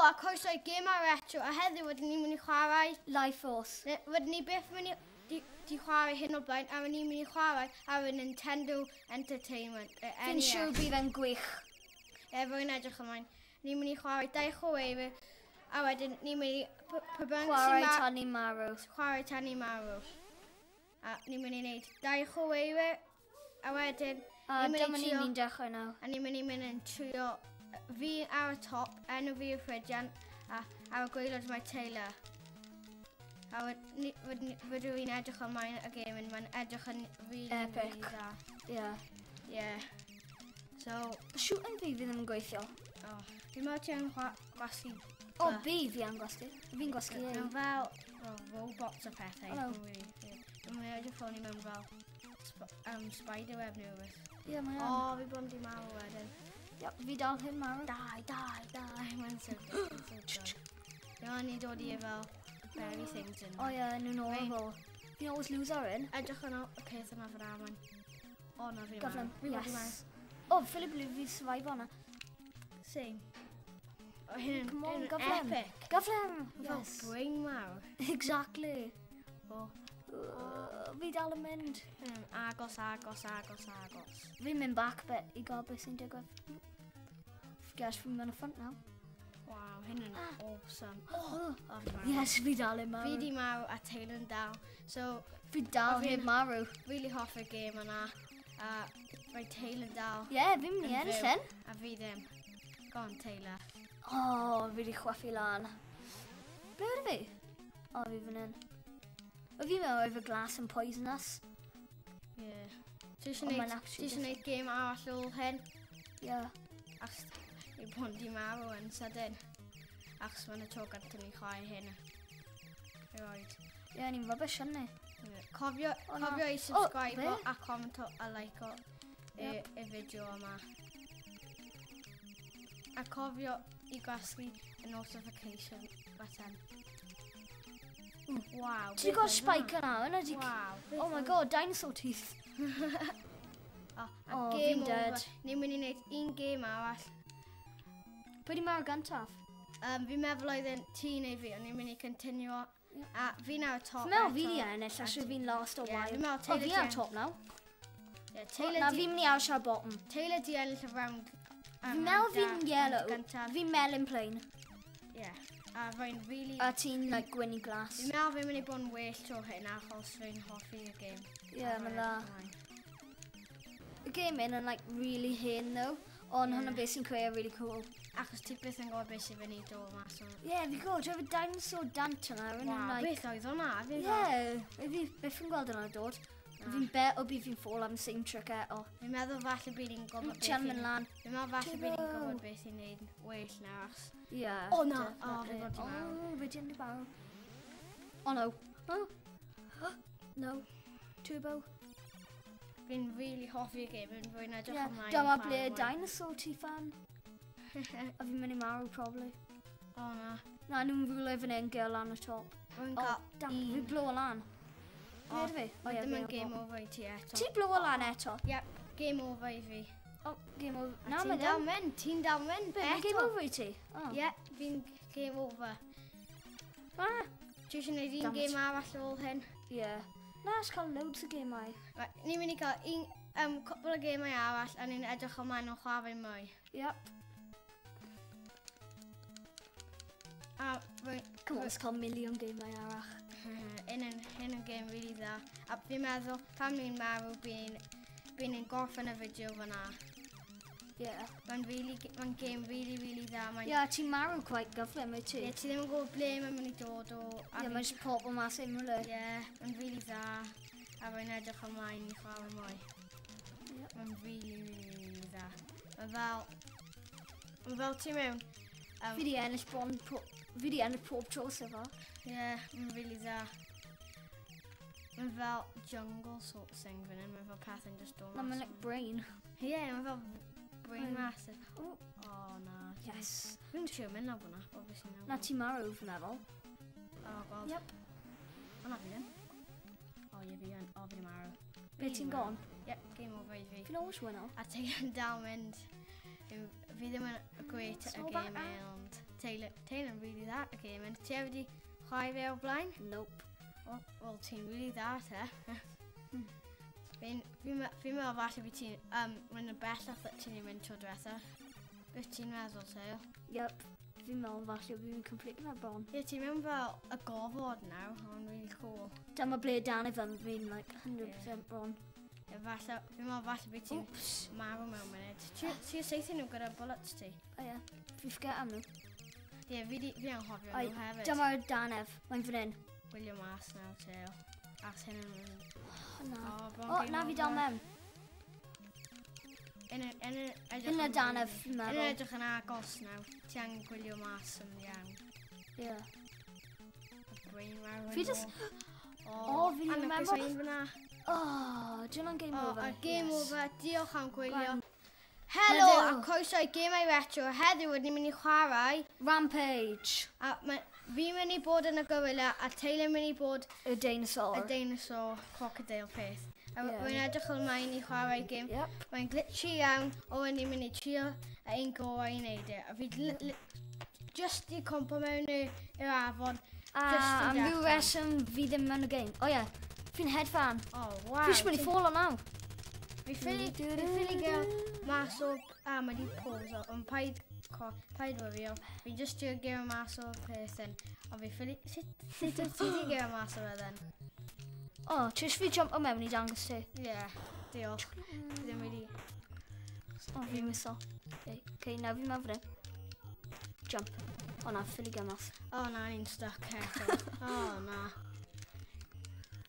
a croeso i gêm ar eto, a heddiw wedyn ni'n mynd i chwarae. Life Force. Wedyn ni beth mynd i chwarae hyn o blaen, a wedyn ni'n mynd i chwarae ar y Nintendo Entertainment. Fi'n siŵr bydd yn gwych. Rwy'n edrych ymlaen. Ni'n mynd i chwarae 2 chwaewyr, a wedyn ni'n mynd i... Chwarae Tani Marw. Chwarae Tani Marw. A ni'n mynd i wneud 2 chwaewyr, a wedyn... Dyma ni'n mynd dechrau nawr. A ni'n mynd i mynd yn trio fi ar y top, enw fi yw Ffridian, a ar y gwaelod mae Taylor. A fydw i'n edrych ymlaen y gêm yn mae'n edrych yn really dda. Ie. So... Shooting fi fydd yn gweithio. Fi'n meddwl ti yn gwasgu... O, fi yn gwasgu. Fi'n gwasgu ei. Yn fel robots o pethau. Dwi'n mynd edrych ffôn i mewn fel spiderweb neu rhywbeth. Ie, mae O, fi bod yn di marw wedyn. Fi dal hyn marw. Dai. Mae'n so good. Fi'n ni dod i fel very things yn. O ie, nhw'n horrible. Fi'n always loser in. Edrych yn o peth yma fyna mae'n. O, na fi Gyflym, yes. O, Philip Lou fi survive o'na. Same. O, hyn Come on, yn gyflym. epic. Gyflym. Fel brain mawr. Exactly. O. Fi dal yn mynd. Agos. Fi'n mynd back bit i gael beth sy'n digwydd. Guess fi'n mynd y ffrant nawr. Wow, hyn yn awesome. Yes, fi dal yn marw. Fi di marw a Taylor yn dal. So, Fi dal heb marw. Really hoffi'r gêm yna. A mae Taylor yn dal. Ie, fi'n mynd i ennill hyn. A fi ddim. Go on, Taylor. O, fi di chweffu lan. Ble oedd fi? O, fi fan hyn. O, fi'n meddwl oedd y glas yn poisonous. Ie. Ti eisiau gwneud gêm arall ôl hyn? Ie. Achos i bod di marw yn sydyn. Achos mae'n y tro gantyn ni chwae hyn. Roed. Ie, ni'n rubbish yn ni. Cofio i subscribe a commento a like o y fideo yma. A cofio i gwasgu y notification button. Wow. Ti'n gweld spike yna? Wow. Oh my god, dinosaur teeth. A game over. Ni'n mynd i wneud un game arall. Pwy di marw gantaf? Fi'n meddwl oedd yn ti neu fi, ond ni'n mynd i continuo. A fi'n ar y top. Fi'n meddwl fi di ennill, as fi'n last o while. Fi'n meddwl Taylor fi'n ar top nawr. Na fi'n mynd i awr siar bottom. Taylor di ennill y round. Fi'n meddwl fi'n yellow. Fi'n melon plain. Ie. A fi'n really... A ti'n like gwynnu glas. Fi'n meddwl fi'n mynd i bod yn well tro hyn achos fi'n hoffi y game. Ie, mae'n dda. Y game yn like really hen though. Ond hwnna beth sy'n creu really cool. Achos ti byth yn gwybod beth sy'n fynd i dod mas o... Ie, fi gwybod, dwi'n dinosaur dant yna. Wow, beth oedd hwnna? Ie, fi byth yn gweld yna dod. Fi'n bet o bydd fi'n ffôl am same trick eto. Fi'n meddwl falle bydd ni'n gwybod beth Fi'n mynd lan. Fi'n meddwl falle bydd ni'n gwybod beth i'n neud well na achos... Ie. O na! O, fi bod i marw. O, fi di'n di barw. O no. No. Turbo. Fi'n really hoffi'r game, fi'n edrych ymlaen. Dyma ble dinosaur ti fan. A fi'n mynd i marw, probably. O na. Na, nhw'n rhywle fan hyn gael lan y top. Fi blow lan. Be ydw fi? O ie, ddim yn game over i ti eto. Ti blow lan eto? Ie, game over i fi. O, game over. Na, ti'n dal mynd, eto. Game over i ti? Ie, fi'n game over. Ti eisiau gwneud un game arall ôl hyn? Ie. Na, ys cael loads o gemau. Ni'n mynd i cael cwbl o gemau arall a ni'n edrych ymlaen o chwarae mwy. Yep. Come on, ys cael miliwn gemau arall. Hyn yn game really dda. A fi'n meddwl, pan ni'n marw, bydd ni'n gorffen y fideo fyna. Ie. Mae'n game really dda. Ie, ti'n marw quite gyflym, wyt ti? Ie, ti ddim yn gwybod ble mae'n mynd i dod o. Ie, mae'n just pop o mas ein rhywle. Ie, mae'n really dda. A rwy'n edrych ymlaen i chwarae mwy. Mae'n really dda. Mae'n fel ti mewn. Fi di ennill pob tro sef o. Ie, mae'n really dda. Mae'n fel jungle sort of thing fan hyn, mae'n fel pethau'n just dod mas. Na, mae'n like brain. Ie, mae'n fel brain massive. O na. Yes. Fi'n siŵr mynd nawr fyna, o beth sy'n nawr. Na ti marw fy meddwl. O god. Yep. O na fi ddim. O ie fi yn, o fi'n marw. Be ti'n gone? Ie, game over i fi. Fi'n always win o. A ti'n dal mynd. Fi ddim yn great at y game ond Taylor'n really dda y game. Ti wedi chwarae fe o blaen? Nope. Wel, ti'n really dda te. Fi'n meddwl falle bydd ti'n mynd y bellach that ti'n mynd tro diwetha. Beth ti'n meddwl, Taylor? Yep. Fi'n meddwl falle bydd fi'n complete na bron. Ie, ti'n mewn fel y gofod nawr, ond really cool. Dyma ble dan i fan fi'n like 100% bron. Ie, falle, fi'n meddwl falle bydd ti'n marw mewn munud. Ti'n seithio nhw gyda bullets ti? O ie, fi forget am nhw. Ie, fi anghofio nhw hefyd. Dyma'r danef, mae'n fan hyn. Gwylio mas nawr, Taylor. As hyn yn mynd. Na. bron O, na fi dal mewn. Yn Hyn y danef, fi'n Yn meddwl. edrych yn agos nawr. Ti angen gwylio mas yn iawn. Ie. Brain marrow. Fi jyst- O, fi ddim yn meddwl. fyna. O, dwi'n o'n game O, over. a game Yes. over. Diolch am gwylio. Gwan. Helo, Heddiw. a croeso i Gemau Retro. Heddiw wedi'n mynd i chwarae. Rampage. A fi'n mynd i bod yn y gorilla, a Taylor'n mynd i bod Y dinosaur. y dinosaur crocodile peth. A Ie. Wy'n edrych ymlaen i chwarae game. Yep. Mae'n glitchy iawn, o wedyn mynd i trio a un gorau i wneud e. A fi just i compo mewn i'r afon. A am ryw reswm fi ddim yn y game. O ie, fi'n headfan. Oh, wow. Fi eisiau mynd i ffôl o naw. Fi ffili gael mas o... mae di pause o, ond paid wyrio. Fi just trio gael mas o peth yn. Ond fi ffili... Sut ti di gael mas o fydden? O, tis fi jump o mewn i dangos ti. Ie, diolch. Fi ddim wedi... O, fi'n miso. Okay, nawr fi'n mewn fan hyn. Jump. O na, ffili gael mas. O na, ni'n stuck eto. O na.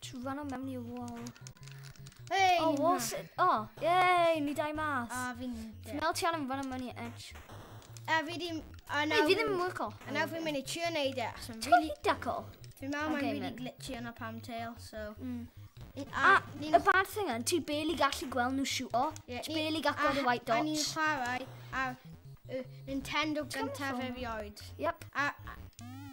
Trwy fan o mewn i'r wall. Hei! O, wall sit. O, yey, ni dau mas. A fi'n... Fi'n meddwl ti angen fan o mewn i'r edge. A fi ddim... Hei, fi ddim yn mwyrco. A nawr fi'n mynd i trio neud e. So Ti'n really daco? fi'n meddwl mae'n Okay, really then. glitchy yn y palmtail, so... A, y bad thing yn, ti barely gallu gweld nhw shoot o. Ie, Ti barely gallu gweld y white A ni'n dots. chwarae ar Nintendo gyntaf ffôn? erioed. Yep. A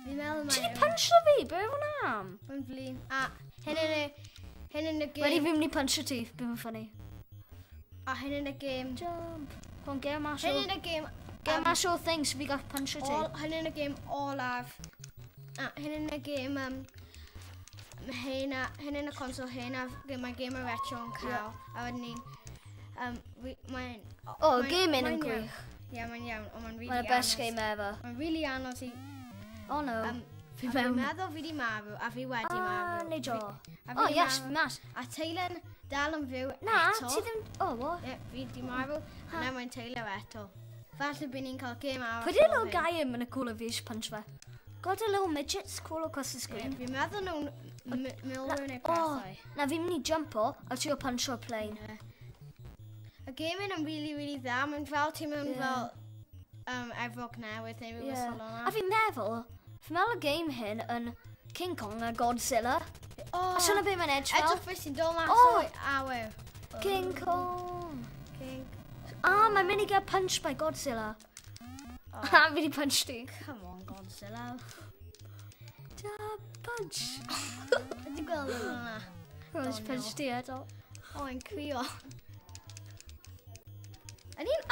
fi'n meddwl Ti di mae'n... puncho fi, be o'n am? Yn flin. A hyn yn y Wedi game... fi'n mynd i puncho ti, be mae'n ffynnu. A hyn yn y game... Jump. Hwn, get mas o... Hyn yn y game... Get mas o things, fi gael puncho ti. Hyn yn y game olaf. A hyn yn y game... hyn yn y console hyn a mae game y retro yn cael. A wedyn ni'n... Mae'n... O, game yn gwych. Ie, mae'n iawn, ond mae'n really Mae'n y best game ever. Mae'n really anodd i... Oh no. Fi meddwl fi di marw, a fi wedi marw. Neu jo. A O, fi yes, marw. fi mas. A Taylor dal yn fyw Na, eto. ti ddim... O, what? Ie, fi di marw, a na mae'n Taylor eto. Falle bydd ni'n cael game arall. Pwy di little guy yn mynd y cool o fi eisiau punch fe? Got a little midgets cool across the screen. Fi'n meddwl nhw'n milwyr neu O, pethau. na fi'n mynd i jump o, a ti o punch o'r plane. Y game yn really dda, mae'n fel ti mewn Ie. fel efrog newydd neu rhywbeth fel A yna. fi'n meddwl y game hyn yn King Kong a Godzilla. A sy'n be mae'n edge fel? Edrych beth sy'n dod mas O! o awyr. King Kong. King. Mae'n mynd i gael punch by Godzilla. A fi di punch ti. Come on, Godzilla. Da punch. Ydy gweld hwnna? Rwy'n punch ti eto. O, yn crio. Ni'n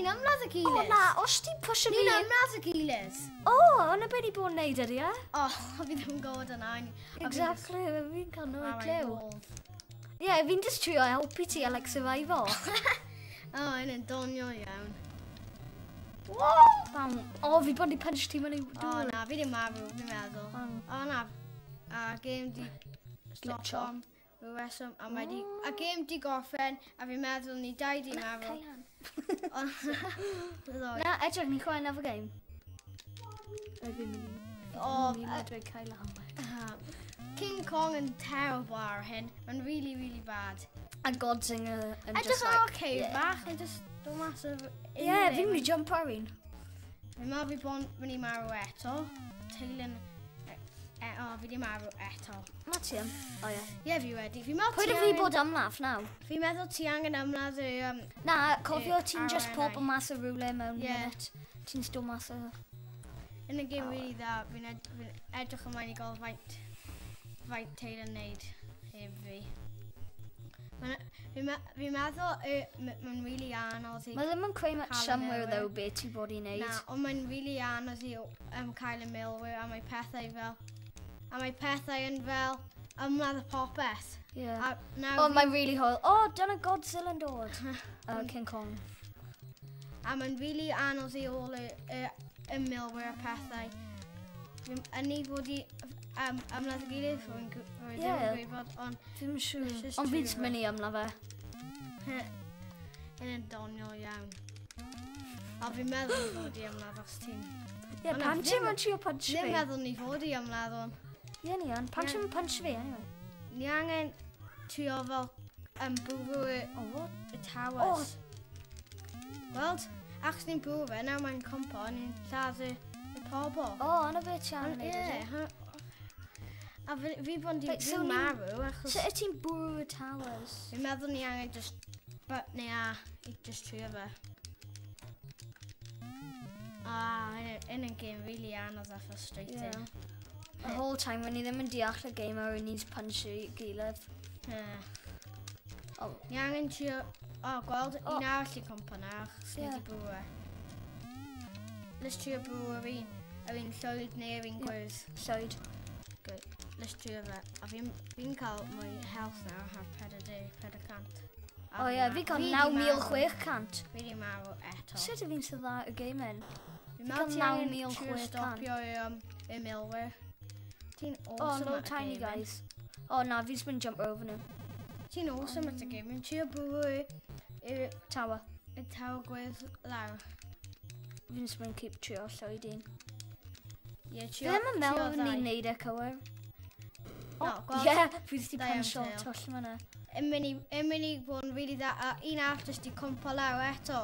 ymladd y O gilydd. na, os ti pusho fi... Ni'n ymladd y gilydd. O, hwnna beth i bod yn neud ydy e? O, fi ddim yn gwybod yna. Exactly, fi'n cael nhw Oh i my clyw. God. Ie, fi'n just trio helpu ti a like survival. O, yn donio iawn. O, fi bod i punch ti mewn i O, dŵr. na, fi ddim marw, fi'n meddwl. O, na, a game di stop Glitcho. on. Rwy reswm, a mae di... A game di gorffen, a fi'n meddwl ni dau di marw. Na, edrych, ni'n chwarae another game. O, Dweud cael am. King Kong yn terrible ar hyn. Mae'n really bad. A Godzilla yn Edrych just ar like... arcade bach, yn just dod mas o... Ie, fi'n mynd i jump ar un. Fi'n meddwl fi bod mynd i marw eto. Taylor... O, fi di marw eto. Na ti am. O ie. Ie, fi wedi. Fi'n meddwl Pwy ti dy fi bod ymladd naw? Fi'n meddwl ti angen ymladd i... Na, cofio ti'n just RNI. pop o mas o rhywle mewn Ie. minute. Ti'n sto mas o... Yn y game really dda, fi'n edrych ymlaen i gael faint Taylor yn neud heb fi. Fi'n meddwl mae'n really anodd i... Mae ddim yn creu much Cael y somewhere milwyr. though beth ti bod i wneud. Na, ond mae'n really anodd i cael y milwyr a mae pethau fel... A mae pethau yn fel ymladd y popeth. Yeah. A nawr Oh, mae'n really hwyl. Oh, dyna Godzilla yn dod. King Kong. A mae'n really anodd i ôl y milwyr a pethau. Yn ni fod i ymladd y gilydd rwy'n gwybod, ond Fi'n siŵr. Just Ond fi'n true, mynd i ymladd fe. yn doniol iawn. A fi'n meddwl ni fod i ymladd os ti'n... Ie, Ond pan na, ti'n ddim- mynd trio punch Ddim fi? meddwl ni fod i ymladd o'n. Ie, ni yn. Pan ti'n mynd punch fi, anyway. Ni angen trio fel bwrw Oh, what? y towers. Gweld? Ac ni'n bwrw fe, nawr mae'n compo, ni'n lladd y pobl. Oh, yna beth ti angen Ie, neud. a fi bod Wait, so ni'n ni'n- marw, achos So, ti'n bwrw y towers? fi'n meddwl ni angen just button i just trio fe. Yn y game really anodd a frustrating. Yeah. The whole time when ni ddim yn deall y game ar ni'n punch i gilydd. Oh, Ni angen trio... O, gweld, O. un arall i compo na, achos ni Ie. di bwrw e. Let's trio bwrw yr un. Yr un llwyd neu yr un Ie. gwyrdd. llwyd. Good. Let's trio fe. A fi'n cael mwy health nawr, har 40. O ie, fi cael 9,600. Fi di marw eto. Sut y fi'n sydd dda y game yn? Fi'n cael meddwl ti angen 9,600. trio stopio y milwyr. Ti'n Oh, awesome no at y tiny game. guys. Oh, na, fi'n mynd jump over nhw. Ti'n awesome at y game. Fi'n trio bwrw y Tower. taw gwyrdd lawr. Fi'n mynd keep trio llwyd un. Ie, Fi ddim yn meddwl fod ni'n neud e cywir. No, gweld. Ie, fi wedi Da iawn, punch o Tail. twll fyna. Yn mynd i bod yn really dda, a un arall jyst i compo lawr eto.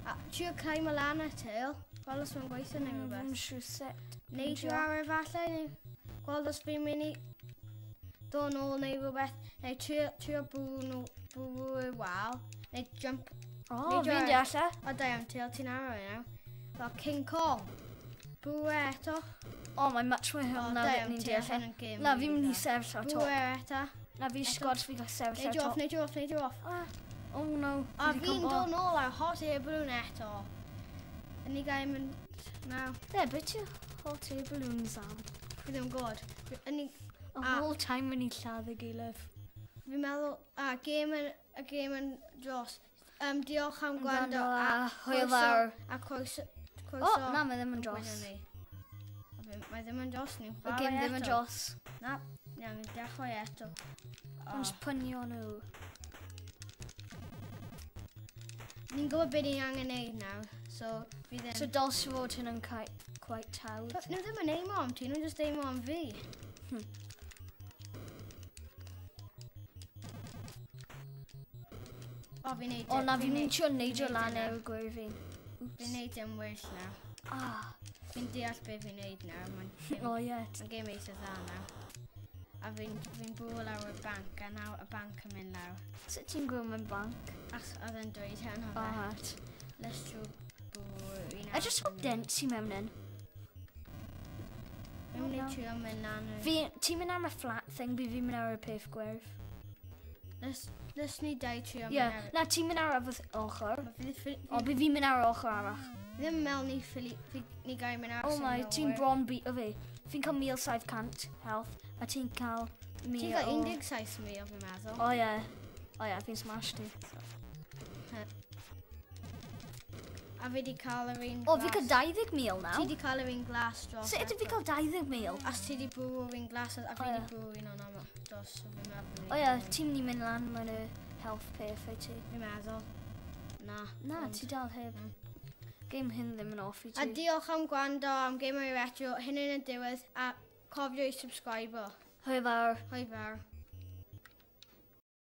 A trio climb o lan y tail. Gweld os mae'n gweithio neu Fi'n rhywbeth. siŵr sut. Neidio ar efallai, neu gweld os fi'n mynd i dod nôl neu rhywbeth. Neu trio bwrw y wal. Neu jump. O, Neidio fi'n ar- deall e. O, da iawn, tail, ti'n arw yna. Fel King Kong. Bwrw e eto. O, mae'n much mwy O, hwn da na iawn, ni'n tail, deall hyn e. yn gêm. Na, fi'n mynd i sefyll ar Bwrw top. e eto. Na, fi sgwrs fi gael sefyll ar Neidio off, top. neidio off. Oh no. A fi 'di fi'n combo. dod nôl ar hot air balloon eto. Yn ni gael mynd naw. Ie, beth yw hot air balloons am? Fi ddim yn gwybod. Yn ni... The A- whole time when ni'n lladd y gilydd. Fi'n meddwl... A, y gêm yn dros. Diolch am gwrando. a hwyl fawr. A croeso... O, na, mae ddim yn dros. Mae ddim yn dros ni. Y gym ddim yn dros. Na, ni angen dechrau eto. Ond just pwnio nhw. Ni'n gwybod beth ni'n angen neud nawr. So, fi ddim... So dylse fod hyn yn quite tawd. Nhw ddim yn neud mo am ti, nhw'n just neud mo am fi. O, fi'n neud... O na, fi'n mynd trio neidio lan neud ew'r gwir fi'n. Fi'n neud yn well nawr. Ah, Fi'n deall beth fi'n neud nawr. o ie. Mae'n gêm eitha dda nawr. A fi'n bwrw lawr y banc, a nawr y banc yn mynd lawr. Sut ti'n gwybod mewn banc? Ac oedd yn dweud hyn o fe. Alright. Let's try bwrw un I just want dent sy'n mewn yn. Fi'n mynd i trio mynd lan. Ti'n mynd am y flat thing, fi fi'n mynd ar y peth gwyrdd. Let's ni dau trio Ie, mynd ar... na ti'n mynd ar y ochr. Fi O, fi fi'n mynd ar y ochr arall. ddim yn meddwl ni gael mynd ar... Oh my, ti'n bron beat o fi. Fi'n cael 1,700 health, a ti'n cael 1,000 Ti'n cael 17,000 fi'n meddwl. O ie. O ie, fi'n smash ti. A fi di cael yr un O, fi cael 20,000 nawr. Ti di cael yr un glas dros. Sut ydw fi cael 20,000? As ti di bwrw yr un glas a fi O, di ie. bwrw un o'n am dros. So fi'n meddwl... O ie, ti'n mynd i mynd lan mewn y health peth o'i ti. Fi'n meddwl. Na. Na, ond- ti dal heb. Game hyn ddim yn off i A ti. diolch am gwrando am Gamer Retro. Hyn yn y diwedd. A cofio i subscribe o. Hwyl fawr. Hwyl fawr.